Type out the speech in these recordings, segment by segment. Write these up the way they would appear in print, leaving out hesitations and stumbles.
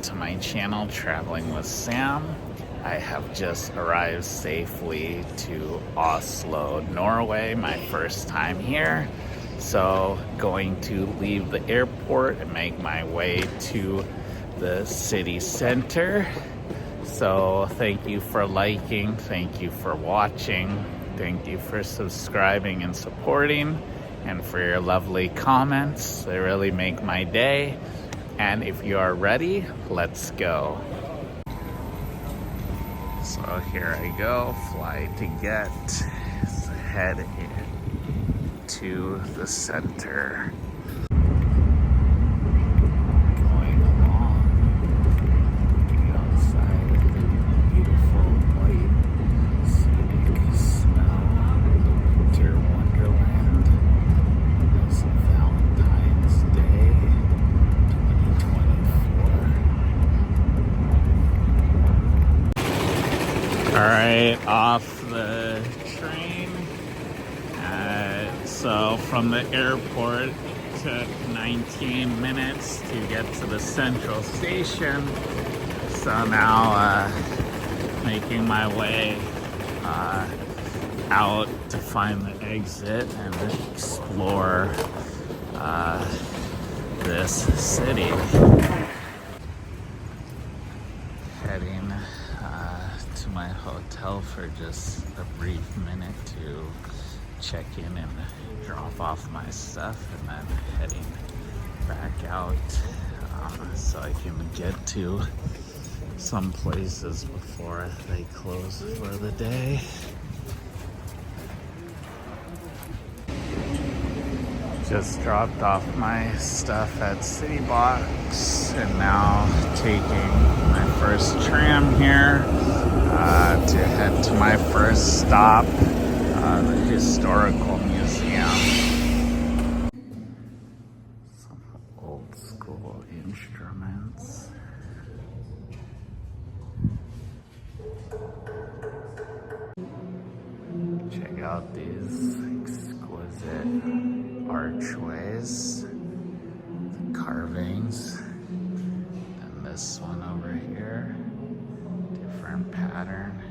to my channel, Traveling with Sam. I have just arrived safely to Oslo, Norway, my first time here. So going to leave the airport and make my way to the city center. So thank you for liking, thank you for watching, thank you for subscribing and supporting, and for your lovely comments. They really make my day. And if you are ready, let's go. So here I go, fly to get, let's head in to the center. Going along outside of the beautiful white scenic snow, winter wonderland. It's Valentine's Day 2024. Alright, off the train. So from the airport, it took 19 minutes to get to the central station. So now making my way out to find the exit and explore this city. Heading to my hotel for just a brief minute to check in and drop off my stuff, and then heading back out so I can get to some places before they close for the day. Just dropped off my stuff at City Box, and now taking my first tram here to head to my first stop, the Historical Museum. Some old school instruments. Check out these exquisite archways, the carvings, and this one over here, different pattern.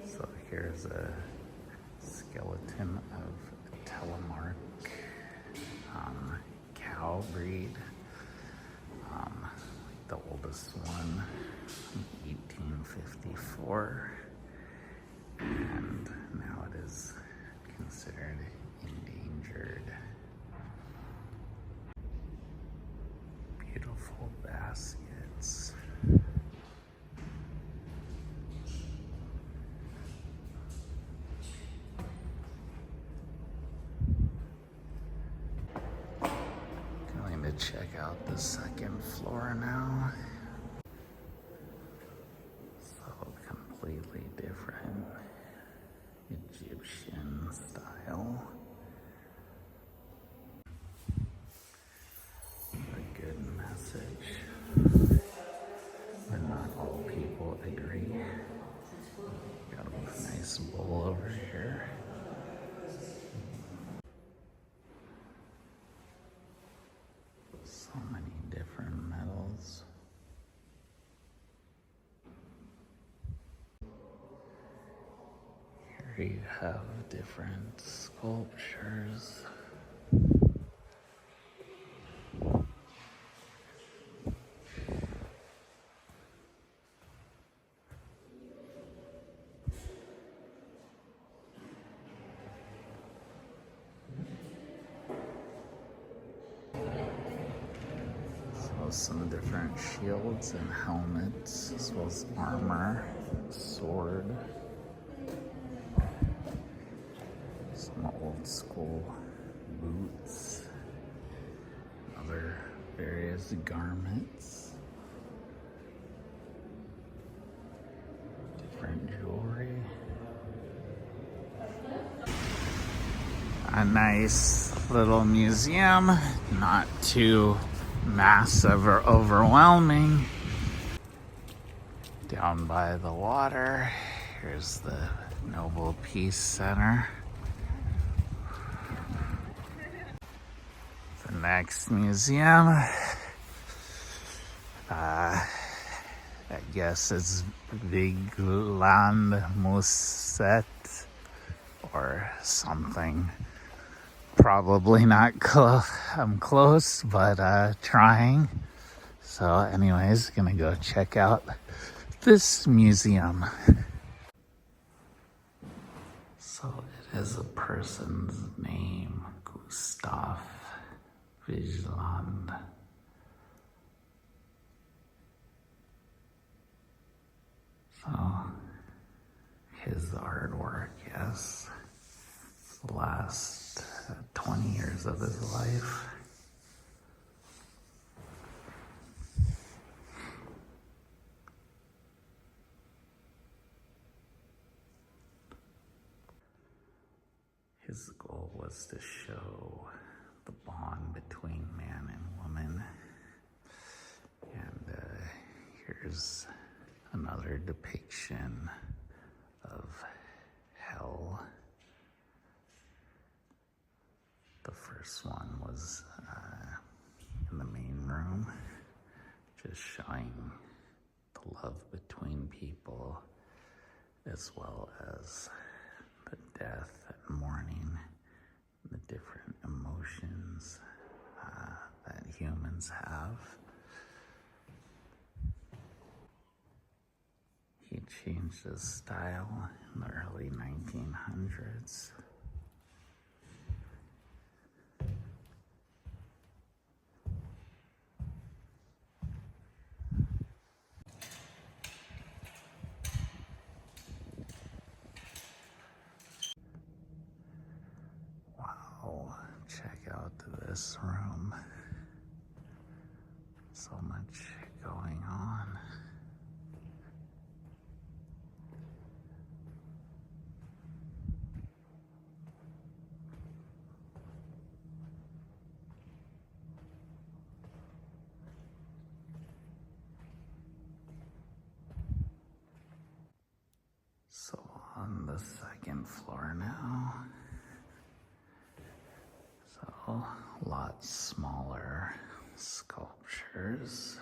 So here's a skeleton of telemark cow breed, the oldest one, 1854, and now it is considered endangered. Beautiful baskets. Check out the second floor now. So completely different Egyptian style. A good message, but not all people agree. Got a nice bowl over here. So many different metals. Here you have different sculptures. Some different shields and helmets, as well as armor, sword, some old school boots, other various garments, different jewelry. A nice little museum, not too massive or overwhelming. down by the water. Here's the Nobel Peace Center. The next museum, I guess it's Viglandmuseet or something. Probably not close. I'm close, but trying. So anyways, gonna go check out this museum. So it is a person's name, Gustav Vigeland. So his artwork, yes. The last 20 years of his life. His goal was to show the bond between man and woman. And here's another depiction of hell. The first one was in the main room, just showing the love between people, as well as the death and mourning, the different emotions that humans have. He changed his style in the early 1900s. Wow, check out this room. So much going on. So on the second floor now. So lots smaller sculptures.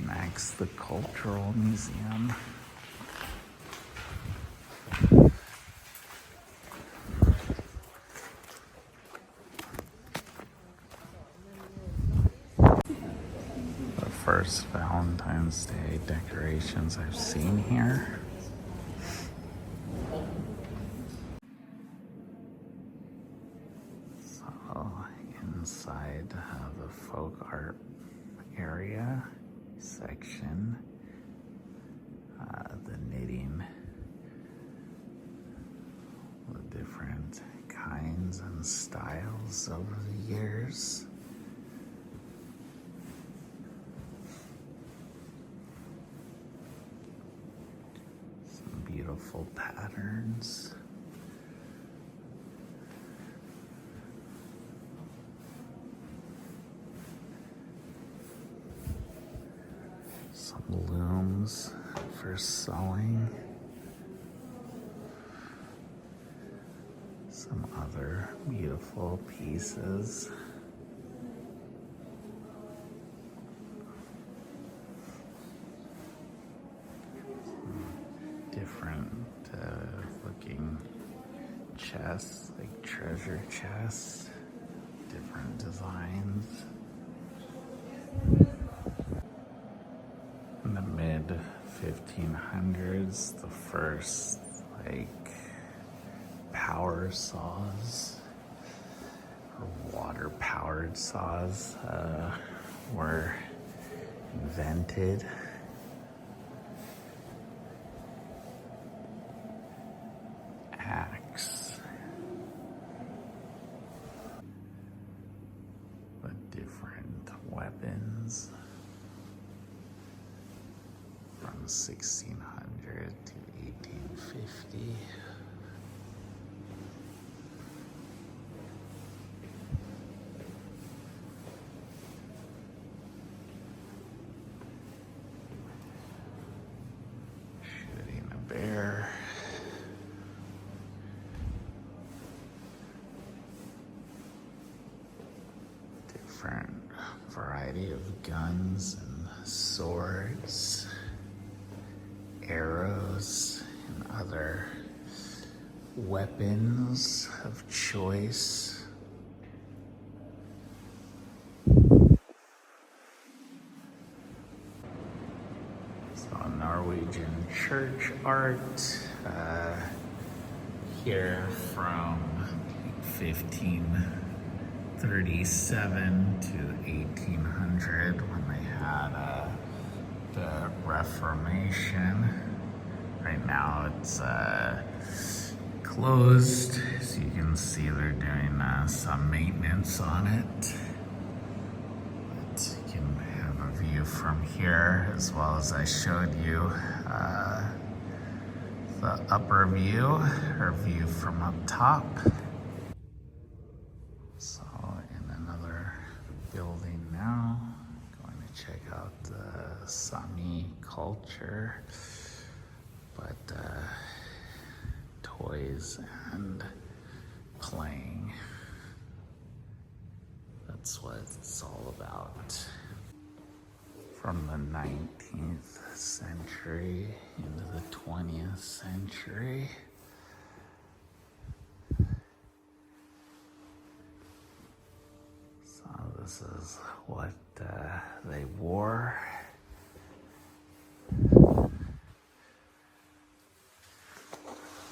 Next, the Cultural Museum. The first Valentine's Day decorations I've seen here. So inside the folk art area section, the knitting, the different kinds and styles over the years. Some beautiful patterns. Some looms for sewing. Some other beautiful pieces. Different looking chests, like treasure chests, different designs. In the mid 1500s, the first power saws or water powered saws were invented. Axe, guns from 1600 to 1850. Shooting a bear. Different variety of guns and swords, arrows, and other weapons of choice. So Norwegian church art here from 1537 to 1800 when they had the Reformation. Right now it's closed, so you can see they're doing some maintenance on it. But you can have a view from here, as well as I showed you the upper view, or view from up top. So in another building now, going to check out the Sami culture, but toys and playing. That's what it's all about. From the 19th century into the 20th century. So this is what they wore.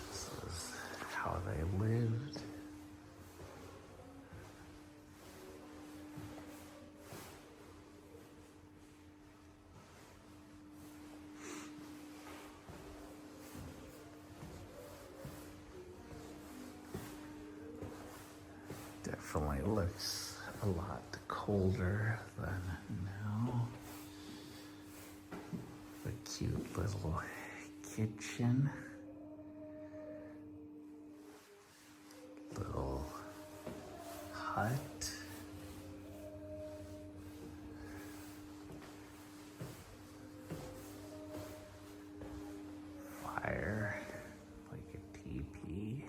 This is how they lived. Definitely looks a lot colder than now. The cute little kitchen. Little hut. Fire, like a teepee.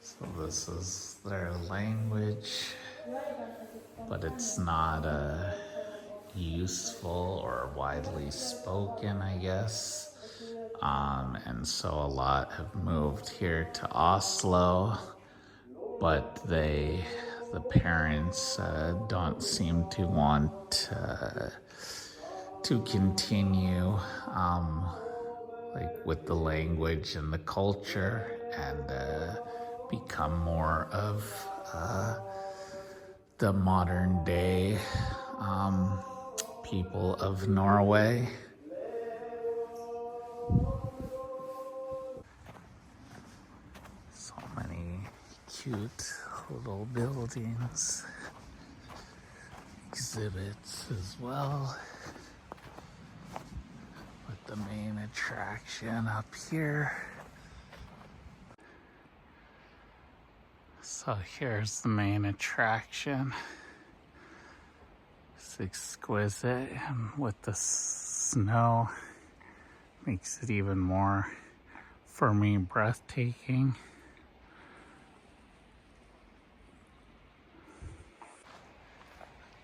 So this is their language, but it's not useful or widely spoken, I guess. And so a lot have moved here to Oslo, but the parents don't seem to want to continue like with the language and the culture, and become more of the modern day people of Norway. So many cute little buildings, exhibits as well, with the main attraction up here. So here's the main attraction. It's exquisite, and with the snow, makes it even more, for me, breathtaking.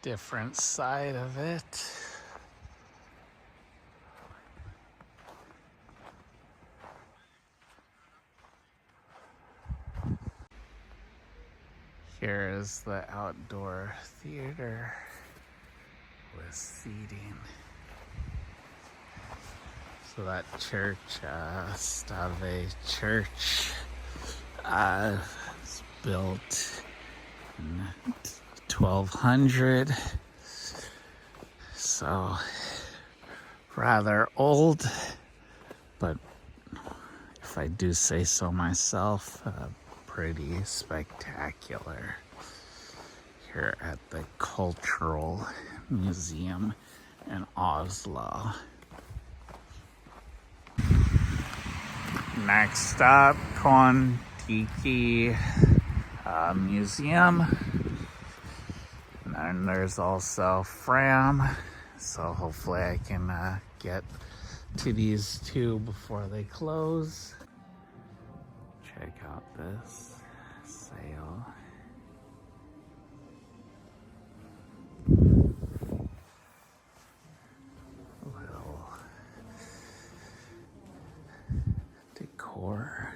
Different side of it. Here is the outdoor theater with seating. So that church, Stave Church, was built in 1200. So rather old, but if I do say so myself, pretty spectacular. here at the Cultural Museum in Oslo. Next up, Kon-Tiki Museum. And then there's also Fram. So hopefully I can get to these two before they close. Check out this sail. Little decor.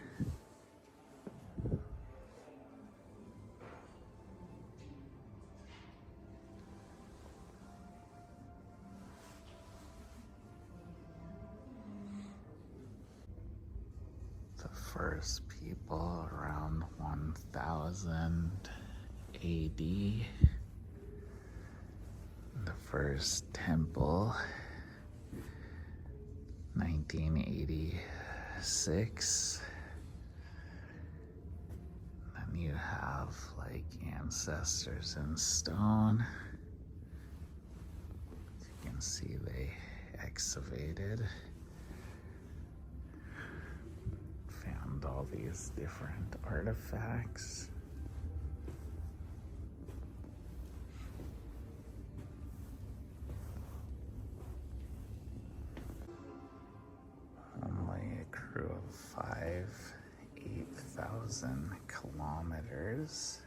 The first people around 1000 AD. The first temple, 1986. Then you have like ancestors in stone. As you can see, they excavated. Found all these different artifacts. Only a crew of 8,000 kilometers.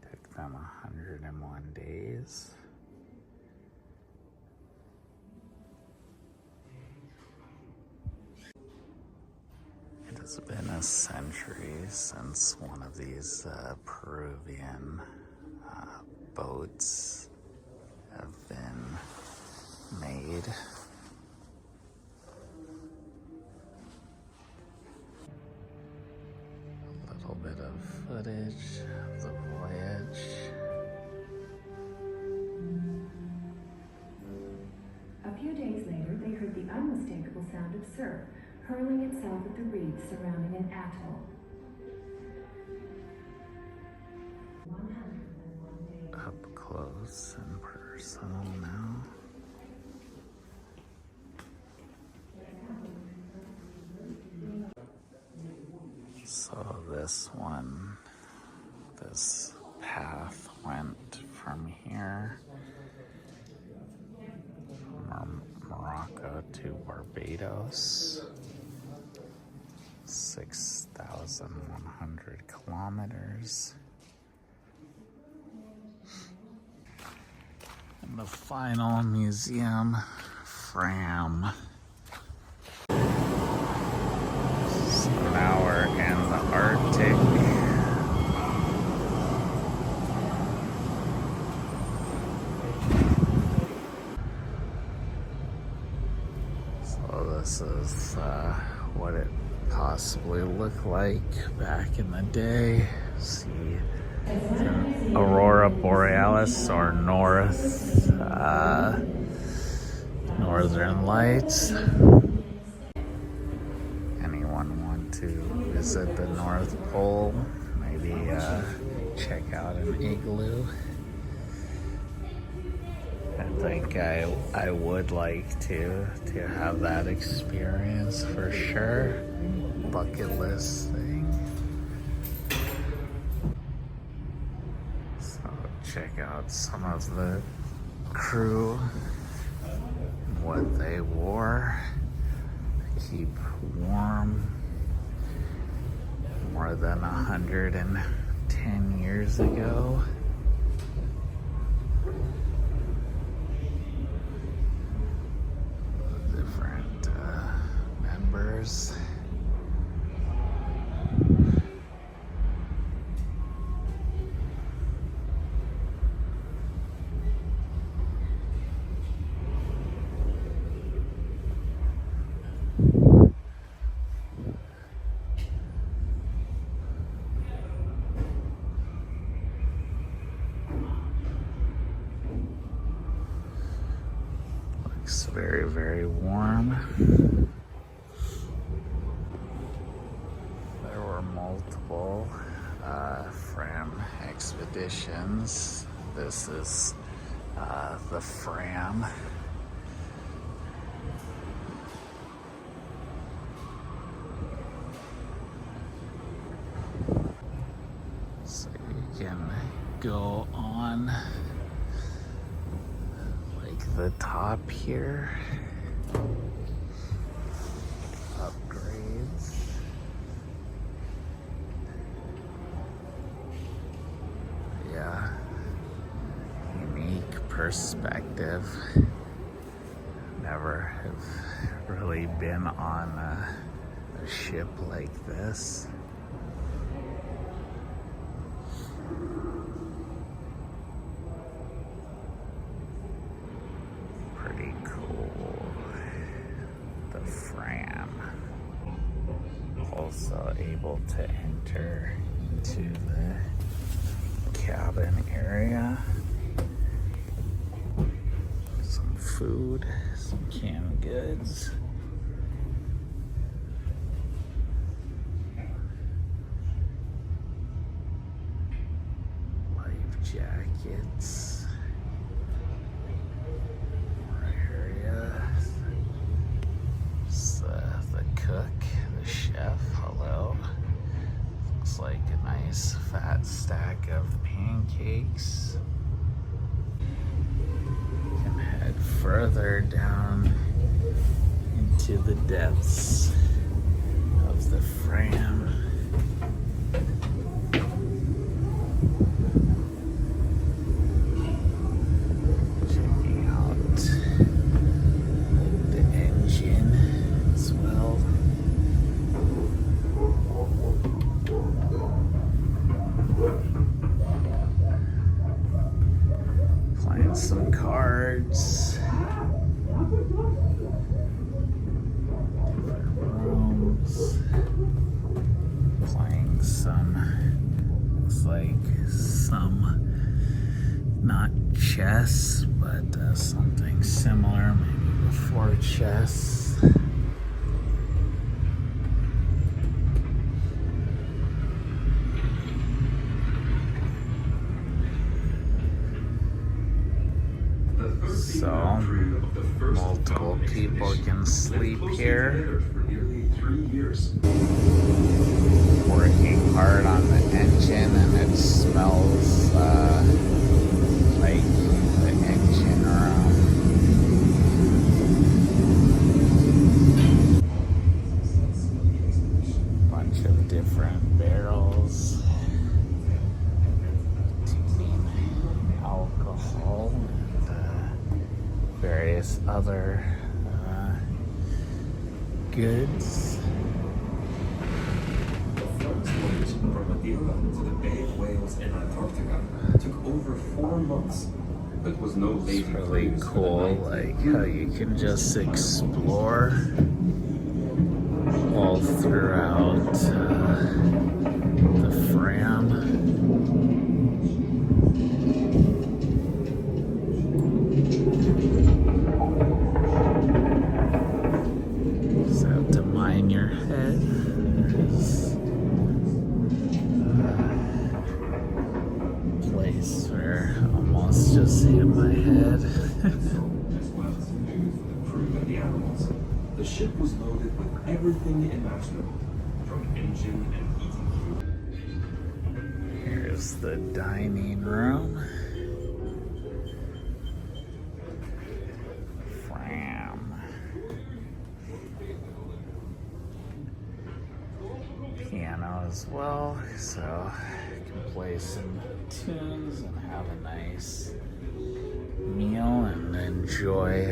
Took them 101 days. It has been a century since one of these Peruvian boats have been made. A little bit of footage of the voyage. A few days later, they heard the unmistakable sound of surf hurling itself at the reefs surrounding an atoll. Up close and personal now. So this path went from here, from Morocco to Barbados, 6,100 kilometers. And the final museum, Fram. So now we're in the Arctic. So this is what it possibly looked like back in the day. See the Aurora Borealis, or Northern Lights. Anyone want to visit the North Pole? Maybe check out an igloo. I think I would like to have that experience for sure. Bucket list thing. So check out some of the crew, what they wore to keep warm. More than 110 years ago. Different members. Looks very, very warm. There were multiple Fram expeditions This is the Fram. So you can go on like the top here. Upgrades. Yeah. Unique perspective. Never have really been on a ship like this. Pretty cool. The Fram. Also able to enter into the cabin area. Some food, some canned goods. Life jackets. More area. It's the cook, the chef. Hello. Looks like a nice fat stack of pancakes. Can head further down into the depths of the Fram. Checking out the engine as well. Playing some cards. Different rooms. Playing some, looks like some, not chess, but something similar, maybe before chess. So, multiple people can sleep here. Working hard on the engine, and it smells like the engine room. Bunch of different barrels. Containing alcohol. Various other goods. The first voyage from Madeira to the Bay of Whales in Antarctica took over 4 months. It was no lazy It's really cruise for the cool, night. like how you can just explore all throughout the Fram. Just have to mind your head. There's a place where I almost just hit my head. As well as food for the crew and the animals. The ship was loaded with everything imaginable, from engine and heating fuel. Here's the dining room. Fram. Piano as well, so you can play some tunes and have a nice meal and enjoy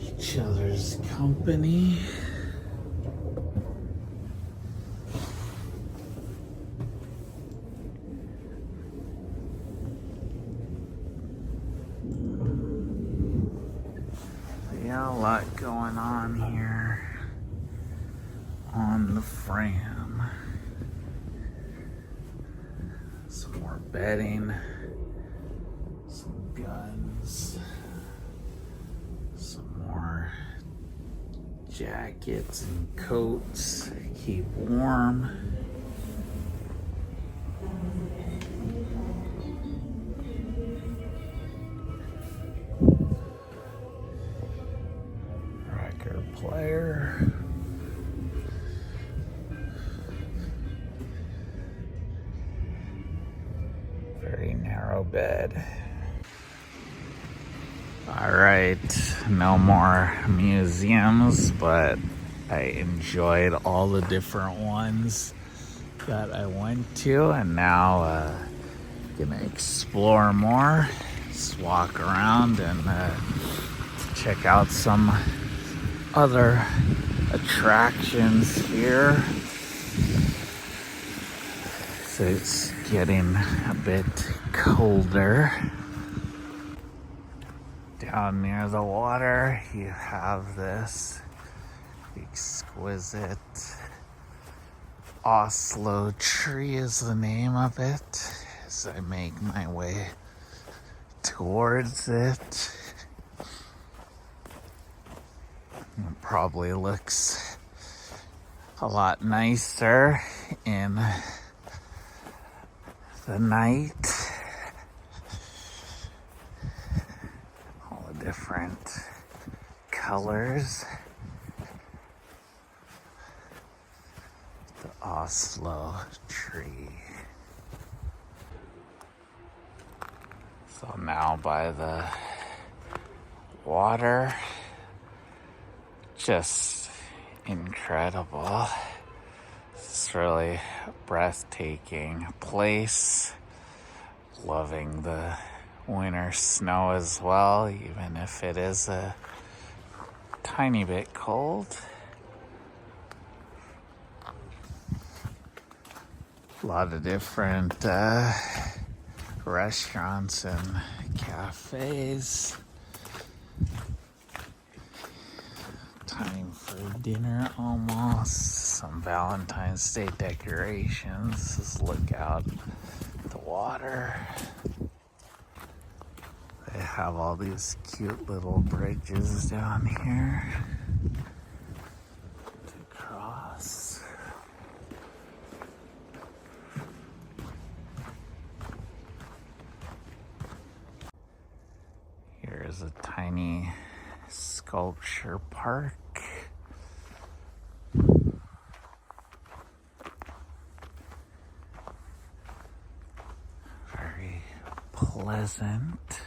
each other's company. Yeah, a lot going on here on the Fram. Some more bedding, some guns, some more jackets and coats to keep warm. narrow bed. All right, no more museums, but I enjoyed all the different ones that I went to, and now gonna explore more, just walk around and check out some other attractions here. So it's getting a bit colder. Down near the water, you have this exquisite Oslo tree is the name of it. As I make my way towards it, it probably looks a lot nicer in the night. All the different colors. The Oslo tree. So now by the water, just incredible. It's really a breathtaking place. Loving the winter snow as well, even if it is a tiny bit cold. A lot of different restaurants and cafes. Time for dinner almost. Some Valentine's Day decorations. Just look out the water. They have all these cute little bridges down here to cross. Here's a tiny sculpture park. Very pleasant.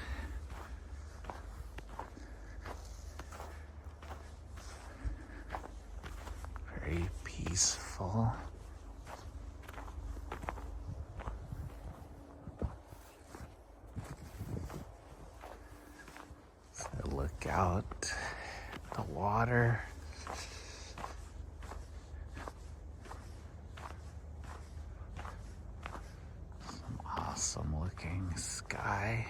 Very peaceful. So look out the water. Some awesome looking sky.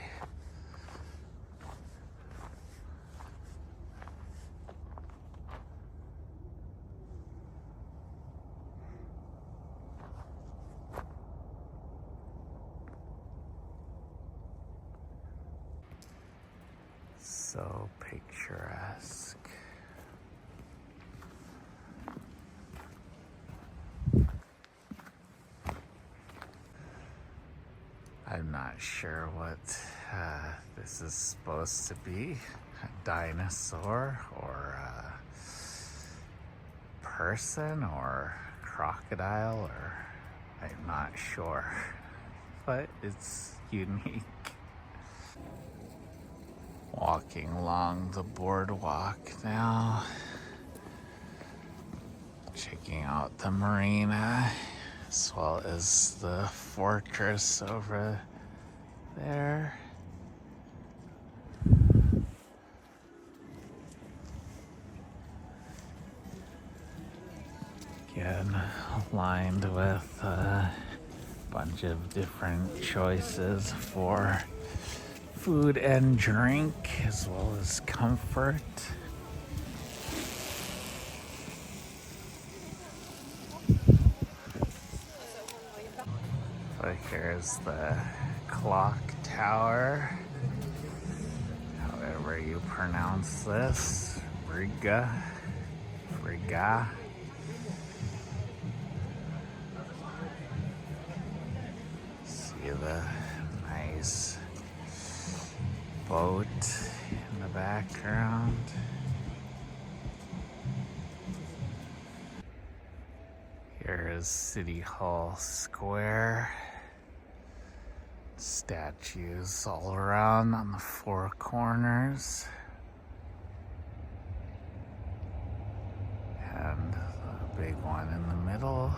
So picturesque. I'm not sure what this is supposed to be. A dinosaur or a person or crocodile, or I'm not sure. But it's unique. Walking along the boardwalk now. Checking out the marina, as well as the fortress over there. Again, lined with a bunch of different choices for food and drink, as well as comfort. So here's the clock tower, however you pronounce this, Riga. See the nice boat in the background. Here is City Hall Square. Statues all around on the four corners. And a big one in the middle.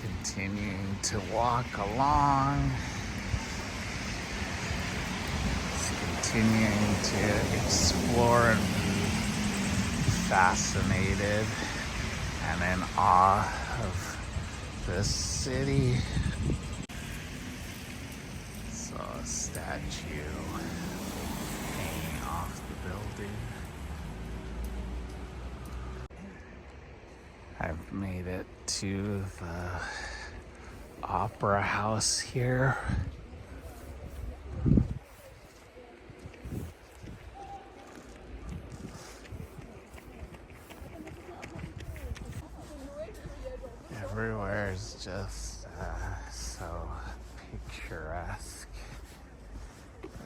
Continuing to walk along. Just continuing to explore and be fascinated and in awe of this city. Saw a statue hanging off the building. I've made it to the opera house here. Everywhere is just so picturesque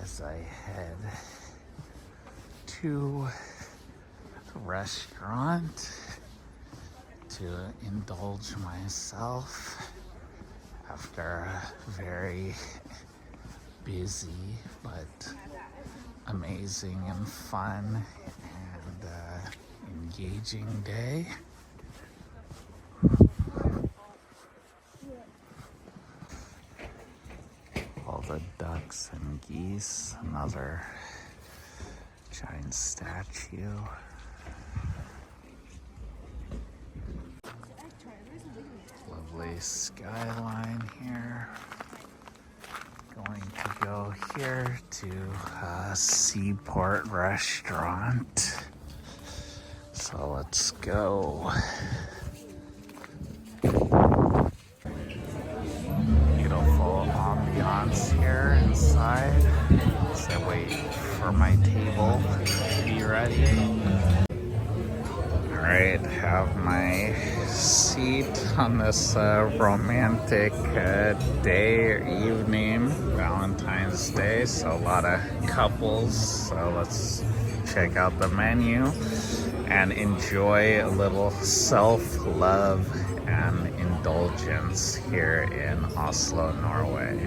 as I head to a restaurant to indulge myself after a very busy but amazing and fun and engaging day. All the ducks and geese, another giant statue. Lovely skyline here. Going to go here to a Seaport restaurant. So let's go. Beautiful ambiance here inside as I wait for my table to be ready. Alright, have my seat on this romantic day or evening, Valentine's Day, so a lot of couples, so let's check out the menu and enjoy a little self-love and indulgence here in Oslo, Norway.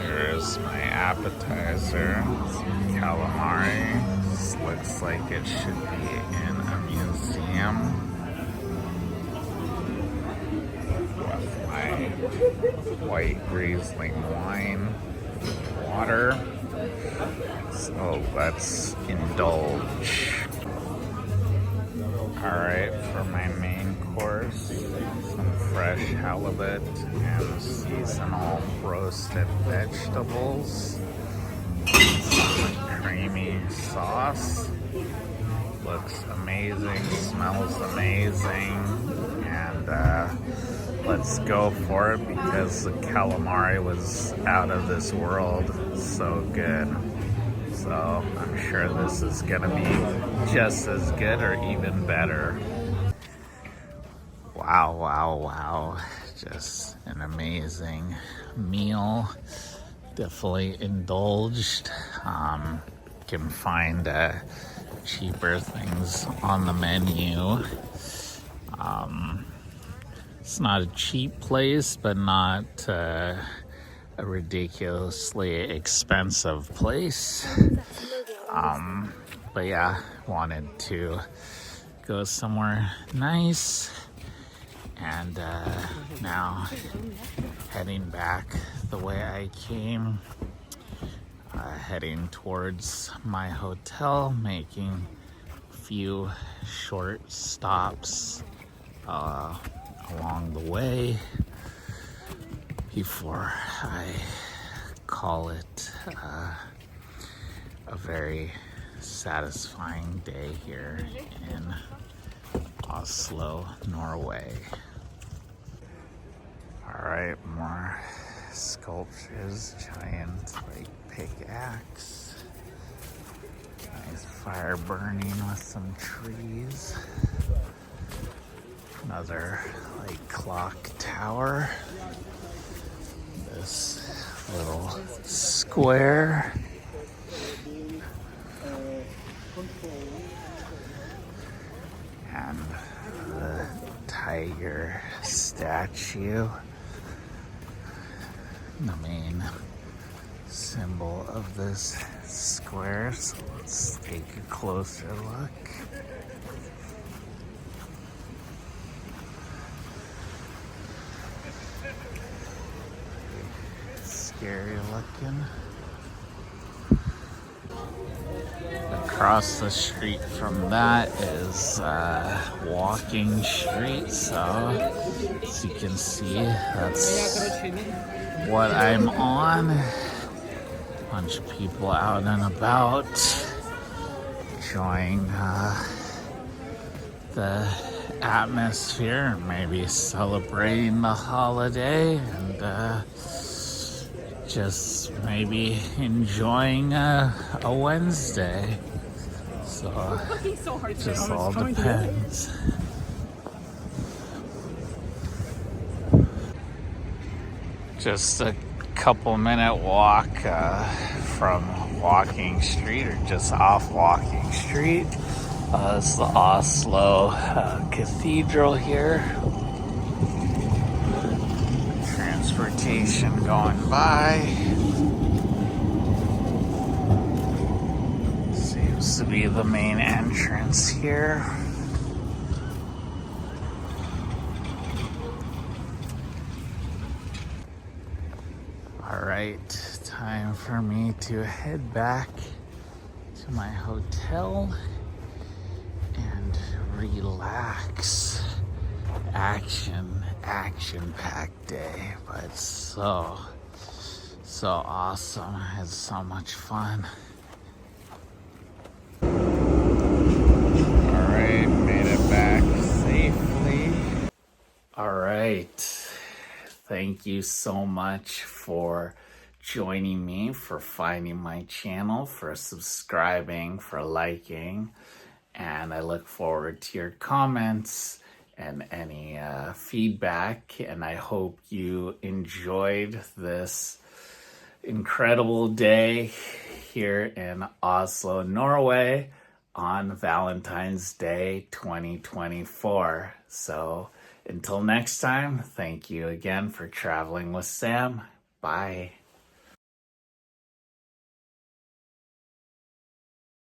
Here's my appetizer, some calamari. This looks like it should be in a museum. With my white Riesling wine, water. So let's indulge. Alright, for my main course, some fresh halibut and seasonal roasted vegetables. Some creamy sauce. Looks amazing, smells amazing, and let's go for it because the calamari was out of this world. So good. So I'm sure this is gonna be just as good or even better. Wow, wow, wow. Just an amazing meal. Definitely indulged. Can find cheaper things on the menu. It's not a cheap place, but not a ridiculously expensive place. But yeah, wanted to go somewhere nice, and now heading back the way I came, heading towards my hotel, making a few short stops along the way before I call it a very satisfying day here in Oslo, Norway. Alright, more sculptures, giant like pickaxe, nice fire burning with some trees, another like clock tower, this little square, tiger statue, the main symbol of this square. So let's take a closer look. Scary looking. Across the street from that is walking street, so as you can see, that's what I'm on. Bunch of people out and about enjoying the atmosphere and maybe celebrating the holiday and just maybe enjoying a Wednesday. So it just all depends. Just a couple minute walk from Walking Street, or just off Walking Street. It's the Oslo Cathedral here. Transportation going by. Seems to be the main entrance here. All right, time for me to head back to my hotel and relax. Action-packed day, but so awesome. I had so much fun. All right, made it back safely. All right, thank you so much for joining me, for finding my channel, for subscribing, for liking, and I look forward to your comments and any feedback, and I hope you enjoyed this incredible day here in Oslo, Norway on Valentine's Day 2024. So until next time, thank you again for traveling with Sam. Bye.